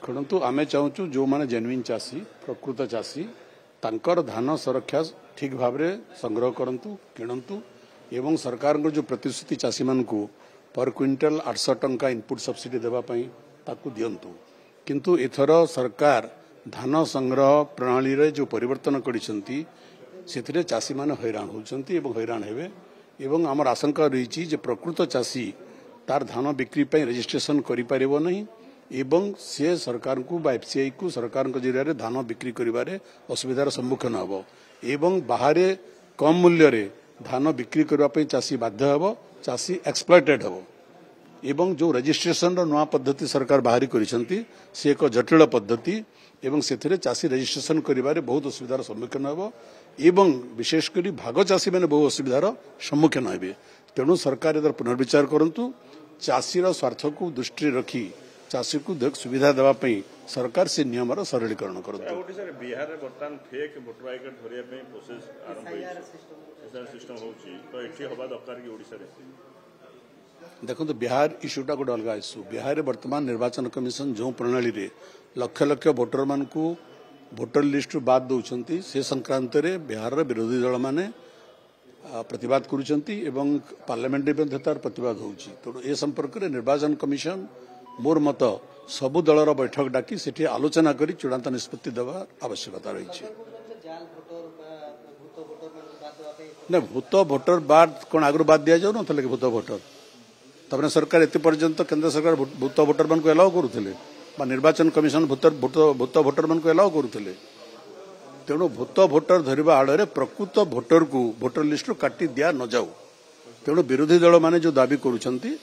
शुणु आमे चाहूँ जो मैंने जेन्युइन चाषी प्रकृत चाषी तांकर धान सुरक्षा ठीक भाव में संग्रह करंतु किणंतु एवं सरकार जो प्रतिश्रुति चाषी मान पर क्विंटल 800 टंका इनपुट सब्सिडी देवाई ताकू दिंतु किंतु एथर सरकार धान संग्रह प्रणाली रे जो परिवर्तन करिसेंती सेथिरे चाषी माने हैरान होउचंती एवं हैरान हेबे एवं आमर आशंका रही प्रकृत चाषी तार धान बिक्री पे रजिस्ट्रेशन करि परिबो नहीं एवं से सरकार को बा एफसीआई को सरकार जरिया धान बिक्री करिबारे असुविधार सम्मुखीन हबो एवं बाहर कम मूल्य रे धान बिक्री करबा पे चाषी बाध्य हबो चाषी एक्सप्लॉइटेड हबो एवं जो रजिस्ट्रेशन रो नवा पद्धति सरकार बाहरी करिसेंती से एक जटिल पद्धति एवं सेथिरे चाषी रजिस्ट्रेशन करिबारे बहुत असुविधार सम्मुखीन हबो एवं विशेषकर भाग चाषी मैंने बहुत असुविधार सम्मुखीन हेबे तेणु सरकार एदर पुनर्विचार करंतु चाषीर स्वार्थ को दृष्टि रखी चाषी को सुविधा देवाई सरकार से नियम सरलीकरण करते बिहार में बर्तमान फेक वोटर आई कार्ड धरिया प्रोसेस आरंभ सिस्टम तो एठी हवा दरकार कि ओडिसा रे देखो बिहार इश्यूटा गोटे अलग इश्यू बिहार में बर्तमान निर्वाचन कमिशन जो प्रणाली रे लक्ष लक्ष भोटर मान को भोटर लिस्ट बाद दौरान से संक्रांत रे बिहार विरोधी दल माने प्रतिवाद करुचंती एवं पार्लियामेंट में तार प्रतिवाद होउची तेणु ए संपर्क में निर्वाचन कमिशन मोर मत सबु दलर बैठक डाकी सेठी आलोचना करी चूड़ांत निष्पत्ति देवा आवश्यकता रही ना भूत भोटर बाद कौन आगु बाद दि जाऊ ना भूत भोटर तबने सरकार एत पर्यंत केंद्र सरकार भूत भोटर मान को एलाउ करुले निर्वाचन कमिशन भूत भोटर मान को एलाउ करुले तेणु भूत भोटर धरवा आड़ प्रकृत भोटर को भोटर लिस्ट काटी दिया न जाऊ तेणु विरोधी दल माने जो दाबी करुछंती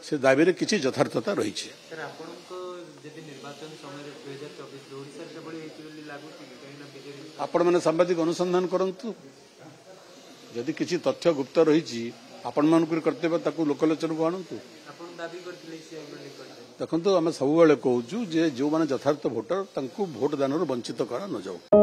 से दाबी रे किछि यथार्थता रही आपण मैंने सांबादिक अनुसंधान करंतु यदि किछि तथ्य गुप्त रही आपण मान कर्तव्य ताकू लोकलोचन को आणंतु देखो आम सब कहूँ जे जो मैंने यथार्थ भोटर तांकू भोट दान वंचित करा न जाऊ।